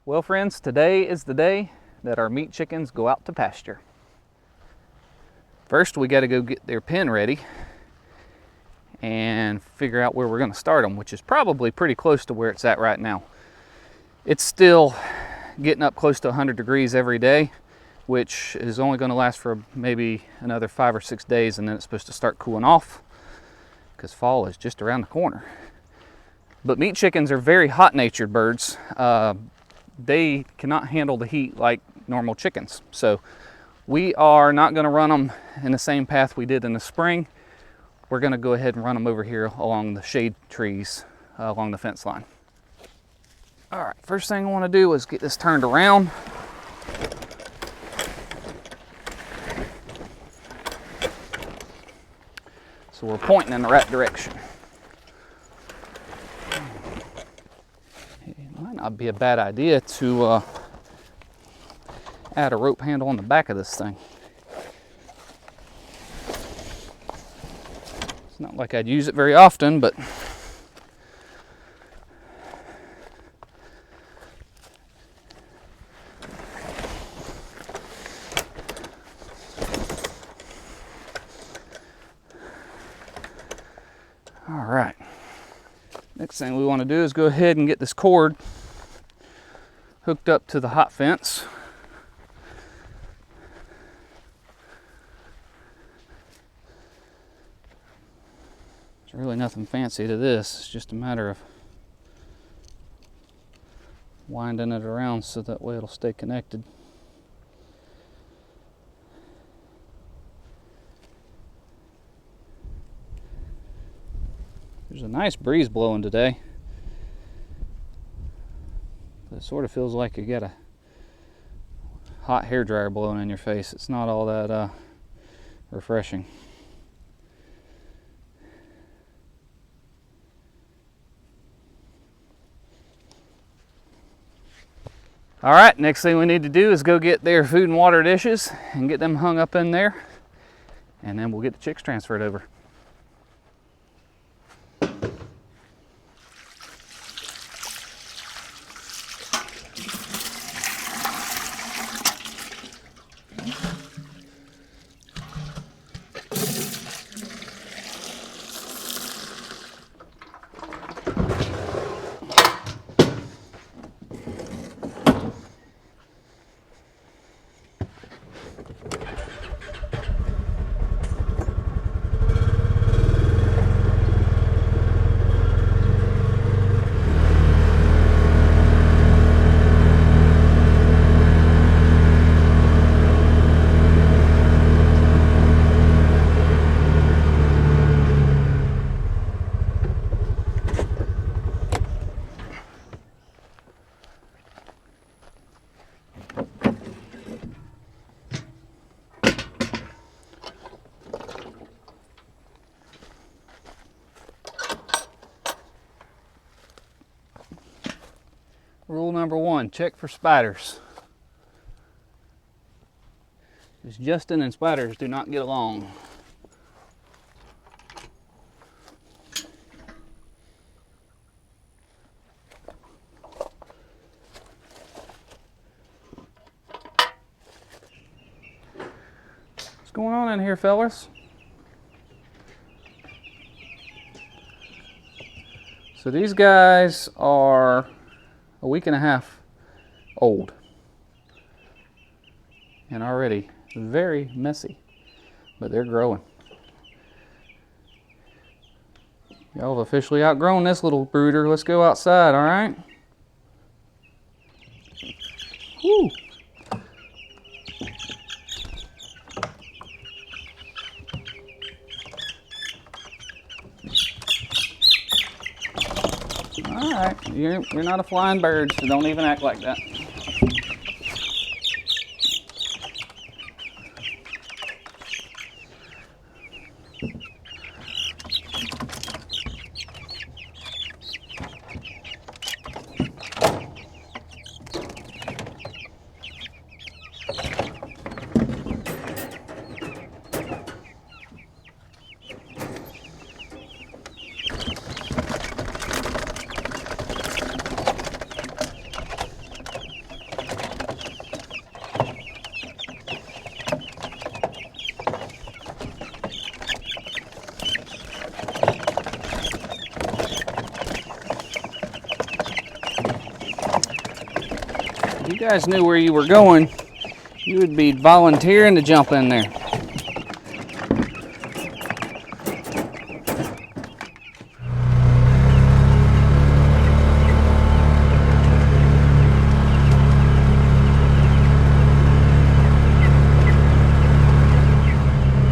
Well friends, today is the day that our meat chickens go out to pasture. First we got to go get their pen ready and figure out where we're going to start them, which is probably pretty close to where it's at right now. It's still getting up close to 100 degrees every day, which is only going to last for maybe another 5 or 6 days, and then it's supposed to start cooling off because fall is just around the corner. But meat chickens are very hot-natured birds. They cannot handle the heat like normal chickens. So we are not going to run them in the same path we did in the spring. We're going to go ahead and run them over here along the shade trees along the fence line. All right, first thing I want to do is get this turned around. So we're pointing in the right direction. Might be a bad idea to add a rope handle on the back of this thing. It's not like I'd use it very often, but all right. Next thing we want to do is go ahead and get this cord hooked up to the hot fence. There's really nothing fancy to this. It's just a matter of winding it around so that way it'll stay connected. There's a nice breeze blowing today. It sort of feels like you got a hot hairdryer blowing in your face. It's not all that refreshing. All right, next thing we need to do is go get their food and water dishes and get them hung up in there, and then we'll get the chicks transferred over. Rule number 1, check for spiders. Because Justin and spiders do not get along. What's going on in here, fellas? So these guys are a week and a half old and already very messy, but they're growing. Y'all have officially outgrown this little brooder. Let's go outside, all right? Woo. All right, you're not a flying bird, so don't even act like that. If you guys knew where you were going, you would be volunteering to jump in there.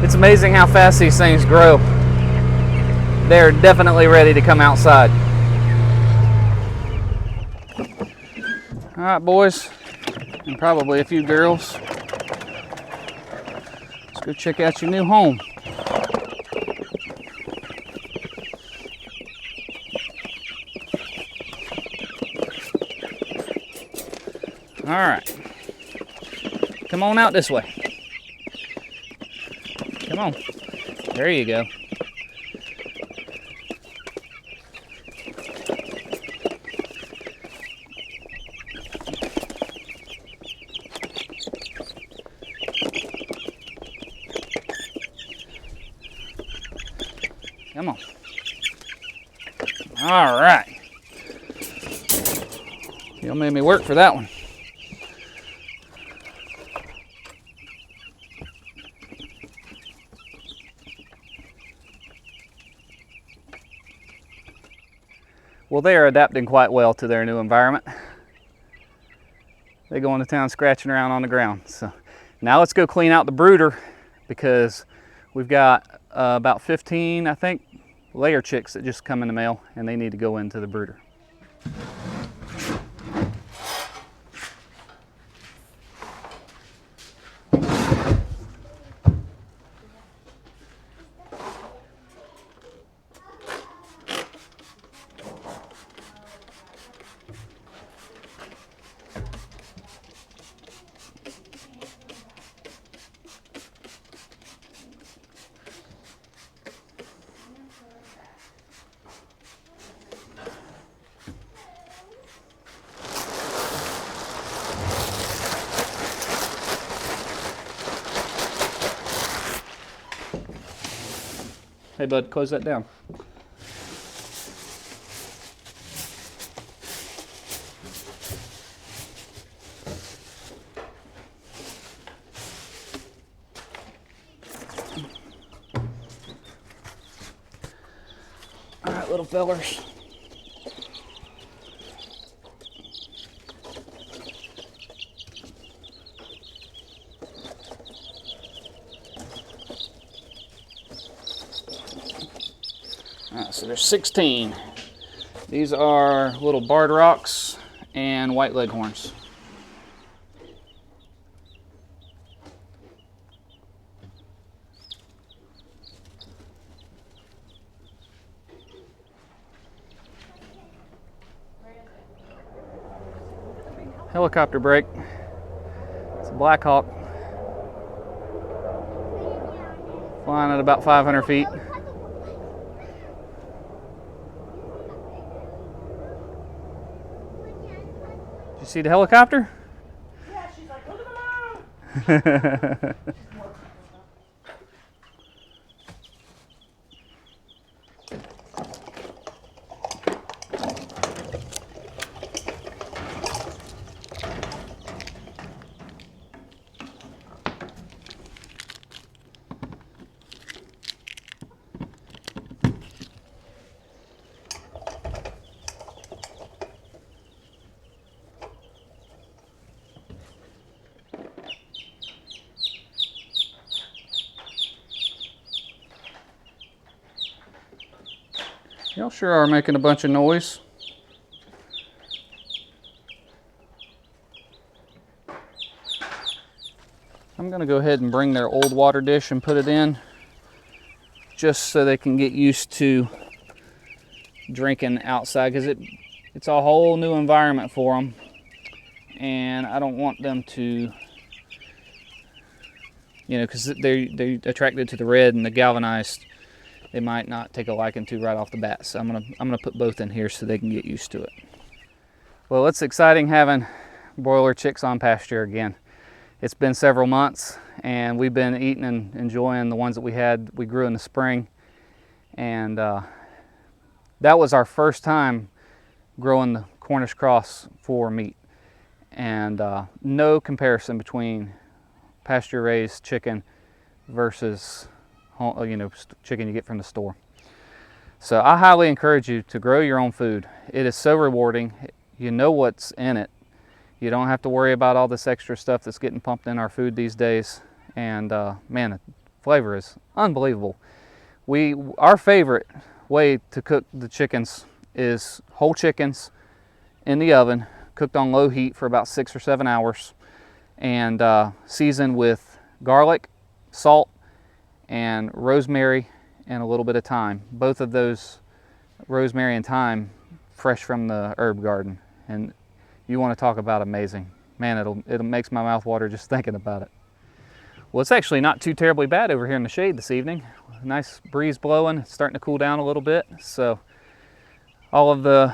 It's amazing how fast these things grow. They're definitely ready to come outside. All right, boys, and probably a few girls. Let's go check out your new home. All right, come on out this way. Come on, there you go. Come on. All right. You made me work for that one. Well, they are adapting quite well to their new environment. They go into town scratching around on the ground. So now let's go clean out the brooder, because we've got about 15, I think, layer chicks that just come in the mail, and they need to go into the brooder. Hey bud, close that down. All right, little fellers. So there's 16. These are little barred rocks and white leghorns. Helicopter break. It's a Black Hawk flying at about 500 feet. Did you see the helicopter? Yeah, she's like, look at the mom! Y'all sure are making a bunch of noise. I'm going to go ahead and bring their old water dish and put it in, just so they can get used to drinking outside, because it's a whole new environment for them, and I don't want them to, because they're attracted to the red and the galvanized. They might not take a liking to right off the bat. So I'm gonna put both in here so they can get used to it. Well, it's exciting having broiler chicks on pasture again. It's been several months, and we've been eating and enjoying the ones that we grew in the spring. And that was our first time growing the Cornish cross for meat. and no comparison between pasture raised chicken versus chicken you get from the store. So I highly encourage you to grow your own food. It is so rewarding. You know what's in it. You don't have to worry about all this extra stuff that's getting pumped in our food these days. And man, the flavor is unbelievable. Our favorite way to cook the chickens is whole chickens in the oven, cooked on low heat for about 6 or 7 hours, and seasoned with garlic, salt, and rosemary, and a little bit of thyme. Both of those, rosemary and thyme, fresh from the herb garden. And you want to talk about amazing. Man, it makes my mouth water just thinking about it. Well, it's actually not too terribly bad over here in the shade this evening. Nice breeze blowing, it's starting to cool down a little bit. So all of the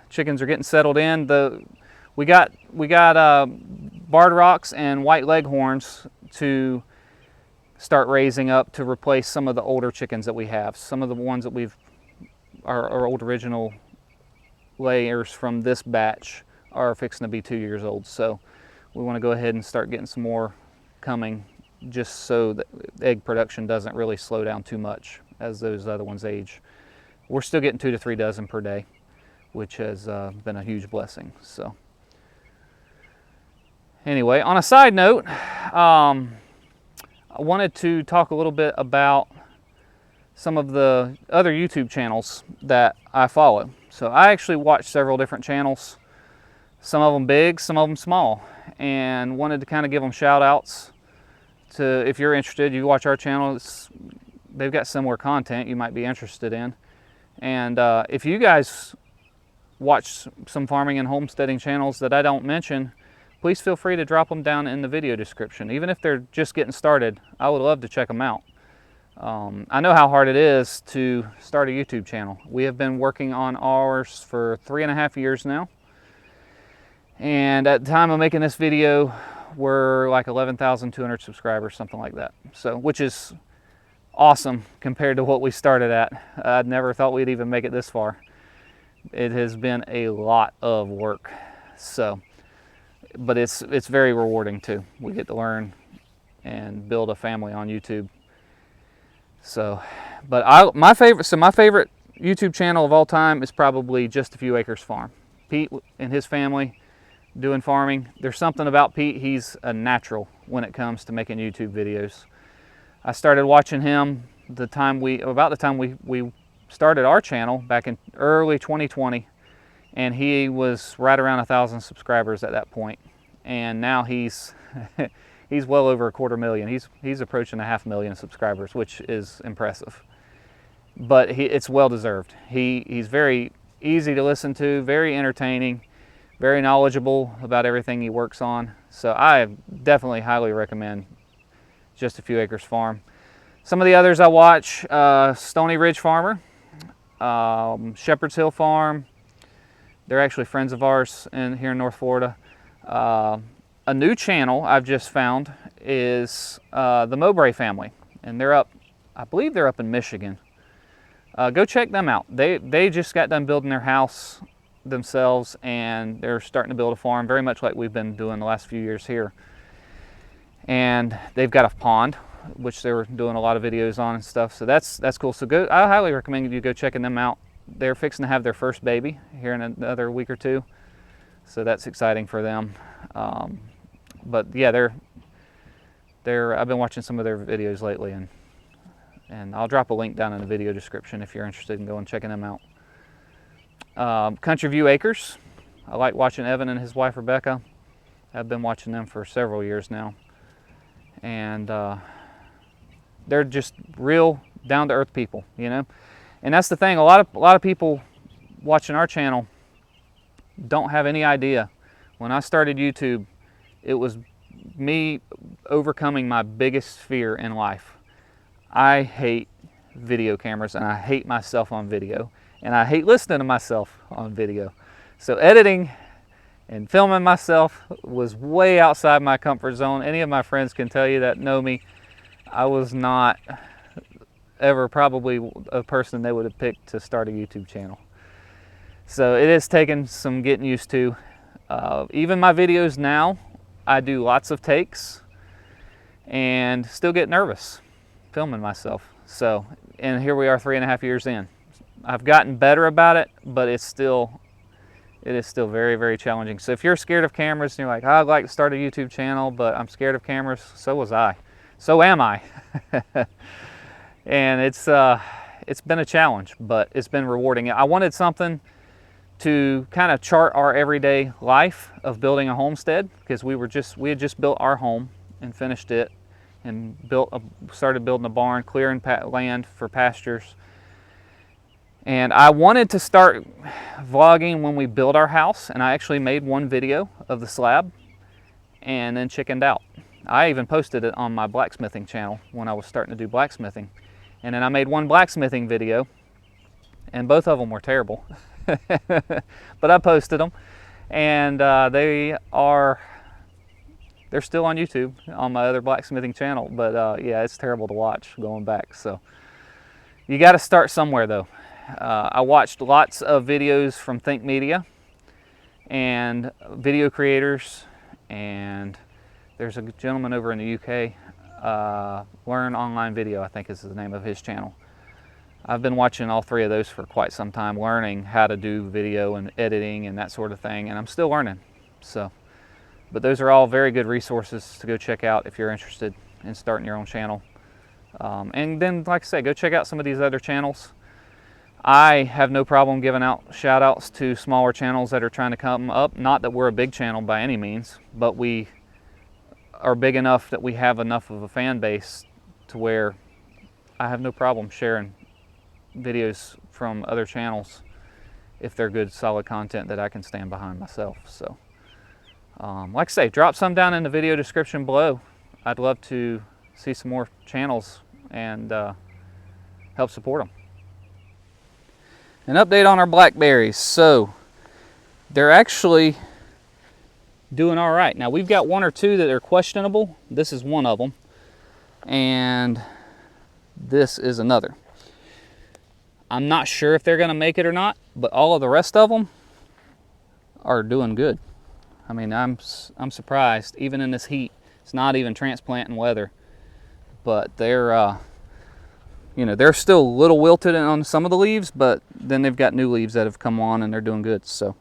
chickens are getting settled in. We got barred rocks and white leghorns to start raising up to replace some of the older chickens that we have. Some of the ones that our old original layers from this batch are fixing to be 2 years old. So we want to go ahead and start getting some more coming, just so that egg production doesn't really slow down too much as those other ones age. We're still getting 2 to 3 dozen per day, which has been a huge blessing. So anyway, on a side note, I wanted to talk a little bit about some of the other YouTube channels that I follow. So I actually watch several different channels, some of them big, some of them small, and wanted to kind of give them shout outs to, if you're interested, you watch our channel, they've got similar content you might be interested in. And if you guys watch some farming and homesteading channels that I don't mention, please feel free to drop them down in the video description. Even if they're just getting started, I would love to check them out. I know how hard it is to start a YouTube channel. We have been working on ours for 3.5 years now. And at the time of making this video, we're like 11,200 subscribers, something like that. So, which is awesome compared to what we started at. I'd never thought we'd even make it this far. It has been a lot of work. So, but it's very rewarding too. We get to learn and build a family on YouTube. So, but my favorite YouTube channel of all time is probably Just a Few Acres Farm. Pete and his family doing farming. There's something about Pete, he's a natural when it comes to making YouTube videos. I started watching him about the time we started our channel back in early 2020. And he was right around 1,000 subscribers at that point, and now he's he's well over 250,000. He's approaching 500,000 subscribers, which is impressive. But it's well deserved. He's very easy to listen to, very entertaining, very knowledgeable about everything he works on. So I definitely highly recommend Just a Few Acres Farm. Some of the others I watch: Stony Ridge Farmer, Shepherd's Hill Farm. They're actually friends of ours here in North Florida. A new channel I've just found is the Mowbray family, and I believe they're up in Michigan. Go check them out. They just got done building their house themselves, and they're starting to build a farm, very much like we've been doing the last few years here. And they've got a pond, which they were doing a lot of videos on and stuff. So that's cool. So I highly recommend you go checking them out. They're fixing to have their first baby here in another week or two, so that's exciting for them. But yeah, I've been watching some of their videos lately, and I'll drop a link down in the video description if you're interested in going and checking them out. Country View Acres, I like watching Evan and his wife Rebecca. I've been watching them for several years now, and they're just real down-to-earth people, you know. And that's the thing, a lot of people watching our channel don't have any idea. When I started YouTube, it was me overcoming my biggest fear in life. I hate video cameras, and I hate myself on video, and I hate listening to myself on video. So editing and filming myself was way outside my comfort zone. Any of my friends can tell you that know me. I was not ever probably a person they would have picked to start a YouTube channel. So it has taken some getting used to. Even my videos now, I do lots of takes and still get nervous filming myself. So, and here we are 3.5 years in. I've gotten better about it, but it is still very, very challenging. So if you're scared of cameras and you're like, oh, I'd like to start a YouTube channel, but I'm scared of cameras, so was I. So am I. And it's been a challenge, but it's been rewarding. I wanted something to kind of chart our everyday life of building a homestead, because we had just built our home and finished it, and started building a barn, clearing land for pastures. And I wanted to start vlogging when we built our house, and I actually made one video of the slab and then chickened out. I even posted it on my blacksmithing channel when I was starting to do blacksmithing. And then I made one blacksmithing video, and both of them were terrible. But I posted them, and they're still on YouTube on my other blacksmithing channel. But yeah, it's terrible to watch going back. So you got to start somewhere, though. I watched lots of videos from Think Media and video creators, and there's a gentleman over in the UK, Learn Online Video, I think is the name of his channel. I've been watching all three of those for quite some time, learning how to do video and editing and that sort of thing, and I'm still learning. So, but those are all very good resources to go check out if you're interested in starting your own channel. And then, like I say, go check out some of these other channels. I have no problem giving out shout outs to smaller channels that are trying to come up. Not that we're a big channel by any means, but we are big enough that we have enough of a fan base to where I have no problem sharing videos from other channels if they're good, solid content that I can stand behind myself. So, like I say, drop some down in the video description below. I'd love to see some more channels and help support them. An update on our blackberries. So they're actually doing all right. Now we've got one or two that are questionable. This is one of them, and this is another. I'm not sure if they're going to make it or not, but all of the rest of them are doing good. I mean, I'm surprised, even in this heat. It's not even transplanting weather, but they're you know, they're still a little wilted on some of the leaves, but then they've got new leaves that have come on and they're doing good. So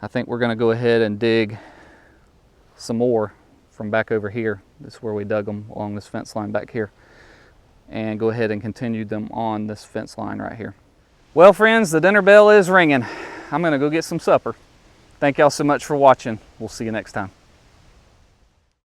I think we're going to go ahead and dig some more from back over here. This is where we dug them along this fence line back here, and go ahead and continue them on this fence line right here. Well, friends, the dinner bell is ringing. I'm going to go get some supper. Thank y'all so much for watching. We'll see you next time.